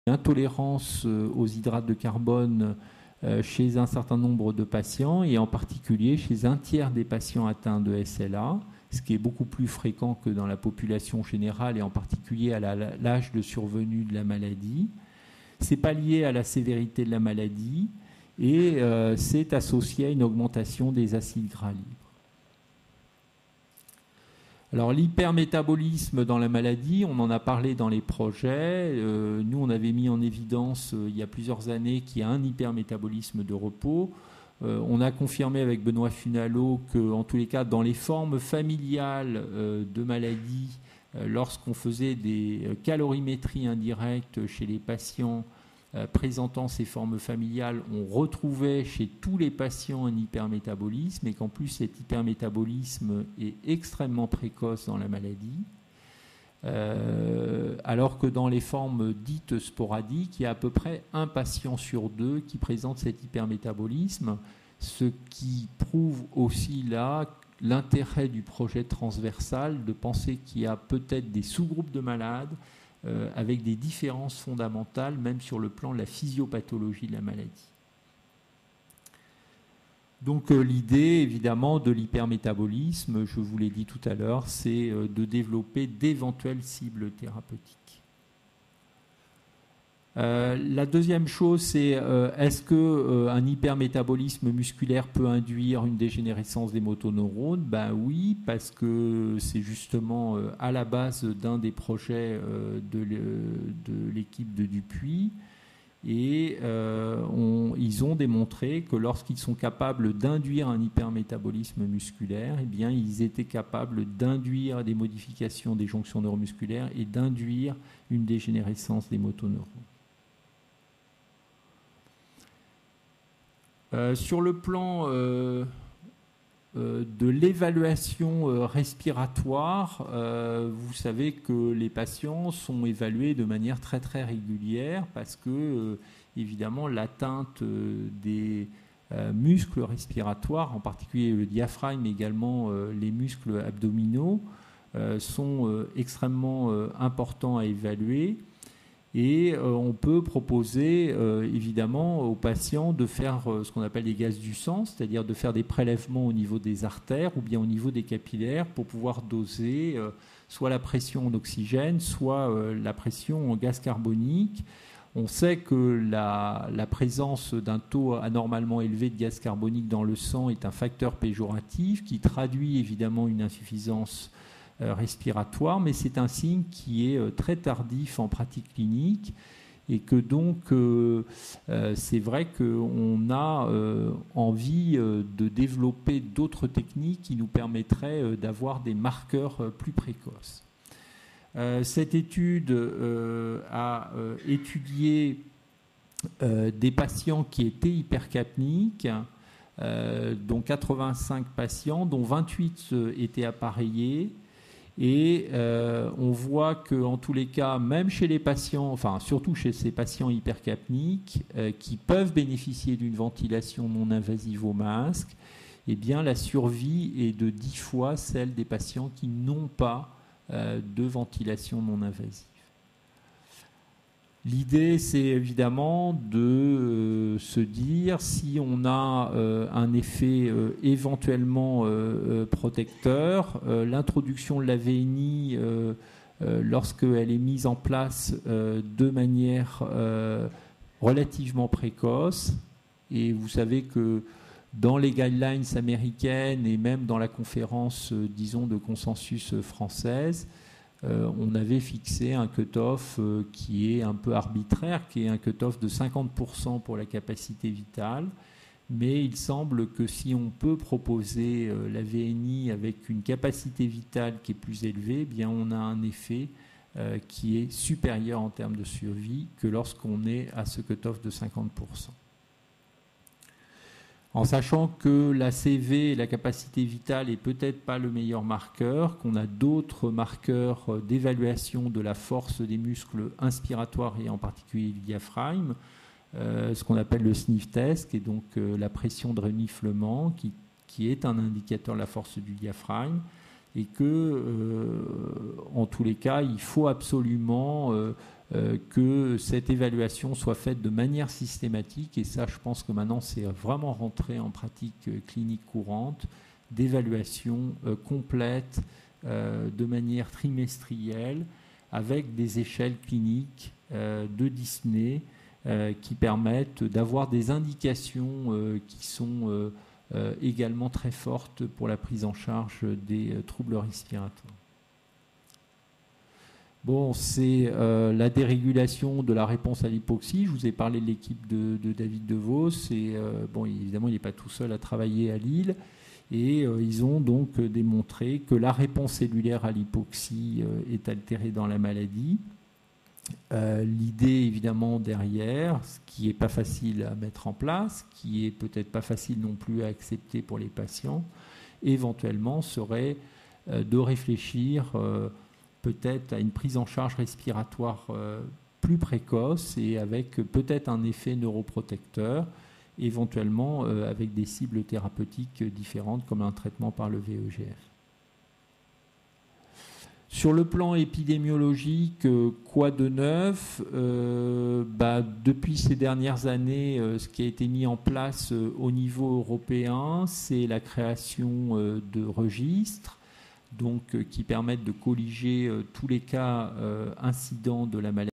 intolérance aux hydrates de carbone chez un certain nombre de patients, et en particulier chez un tiers des patients atteints de SLA, ce qui est beaucoup plus fréquent que dans la population générale, et en particulier à l'âge de survenue de la maladie. Ce n'est pas lié à la sévérité de la maladie, et c'est associé à une augmentation des acides gras libres. Alors l'hypermétabolisme dans la maladie, on en a parlé dans les projets. Nous, on avait mis en évidence il y a plusieurs années qu'il y a un hypermétabolisme de repos. On a confirmé avec Benoît Funalo qu'en tous les cas, dans les formes familiales de maladie, lorsqu'on faisait des calorimétries indirectes chez les patients présentant ces formes familiales, on retrouvait chez tous les patients un hypermétabolisme, et qu'en plus cet hypermétabolisme est extrêmement précoce dans la maladie, alors que dans les formes dites sporadiques, il y a à peu près un patient sur deux qui présente cet hypermétabolisme, ce qui prouve aussi là l'intérêt du projet transversal de penser qu'il y a peut-être des sous-groupes de malades avec des différences fondamentales, même sur le plan de la physiopathologie de la maladie. Donc l'idée, évidemment, de l'hypermétabolisme, je vous l'ai dit tout à l'heure, c'est de développer d'éventuelles cibles thérapeutiques. La deuxième chose, c'est est-ce qu'un hypermétabolisme musculaire peut induire une dégénérescence des motoneurones ? Ben oui, parce que c'est justement à la base d'un des projets de l'équipe de Dupuis. Et ils ont démontré que lorsqu'ils sont capables d'induire un hypermétabolisme musculaire, eh bien, ils étaient capables d'induire des modifications des jonctions neuromusculaires et d'induire une dégénérescence des motoneurones. Sur le plan de l'évaluation respiratoire, vous savez que les patients sont évalués de manière très très régulière parce que évidemment l'atteinte des muscles respiratoires, en particulier le diaphragme, mais également les muscles abdominaux, sont extrêmement importants à évaluer. Et on peut proposer évidemment aux patients de faire ce qu'on appelle des gaz du sang, c'est-à-dire de faire des prélèvements au niveau des artères ou bien au niveau des capillaires pour pouvoir doser soit la pression en oxygène, soit la pression en gaz carbonique. On sait que la présence d'un taux anormalement élevé de gaz carbonique dans le sang est un facteur péjoratif qui traduit évidemment une insuffisance respiratoire, mais c'est un signe qui est très tardif en pratique clinique, et que donc c'est vrai qu'on a envie de développer d'autres techniques qui nous permettraient d'avoir des marqueurs plus précoces. Cette étude a étudié des patients qui étaient hypercapniques, dont 85 patients, dont 28 étaient appareillés. Et on voit qu'en tous les cas, même chez les patients, enfin surtout chez ces patients hypercapniques qui peuvent bénéficier d'une ventilation non invasive au masque, eh bien la survie est de 10 fois celle des patients qui n'ont pas de ventilation non invasive. L'idée, c'est évidemment de se dire si on a un effet éventuellement protecteur, l'introduction de la VNI, lorsqu'elle est mise en place de manière relativement précoce, et vous savez que dans les guidelines américaines et même dans la conférence, disons, de consensus française, on avait fixé un cut-off qui est un peu arbitraire, qui est un cut-off de 50% pour la capacité vitale. Mais il semble que si on peut proposer la VNI avec une capacité vitale qui est plus élevée, eh bien on a un effet qui est supérieur en termes de survie que lorsqu'on est à ce cut-off de 50%. En sachant que la CV, la capacité vitale, n'est peut-être pas le meilleur marqueur, qu'on a d'autres marqueurs d'évaluation de la force des muscles inspiratoires et en particulier du diaphragme, ce qu'on appelle le sniff test, qui est donc la pression de reniflement, qui est un indicateur de la force du diaphragme. et que, en tous les cas, il faut absolument que cette évaluation soit faite de manière systématique, et ça, je pense que maintenant, c'est vraiment rentré en pratique clinique courante, d'évaluation complète, de manière trimestrielle, avec des échelles cliniques de dyspnée qui permettent d'avoir des indications qui sont également très fortes pour la prise en charge des troubles respiratoires. Bon, c'est la dérégulation de la réponse à l'hypoxie. Je vous ai parlé de l'équipe de David DeVos. Et, bon, évidemment, il n'est pas tout seul à travailler à Lille. Et ils ont donc démontré que la réponse cellulaire à l'hypoxie est altérée dans la maladie. L'idée, évidemment, derrière, ce qui n'est pas facile à mettre en place, qui est peut-être pas facile non plus à accepter pour les patients, éventuellement, serait de réfléchir peut-être à une prise en charge respiratoire plus précoce et avec peut-être un effet neuroprotecteur, éventuellement avec des cibles thérapeutiques différentes comme un traitement par le VEGF. Sur le plan épidémiologique, quoi de neuf ? Depuis ces dernières années, ce qui a été mis en place au niveau européen, c'est la création de registres donc, qui permettent de colliger tous les cas incidents de la maladie.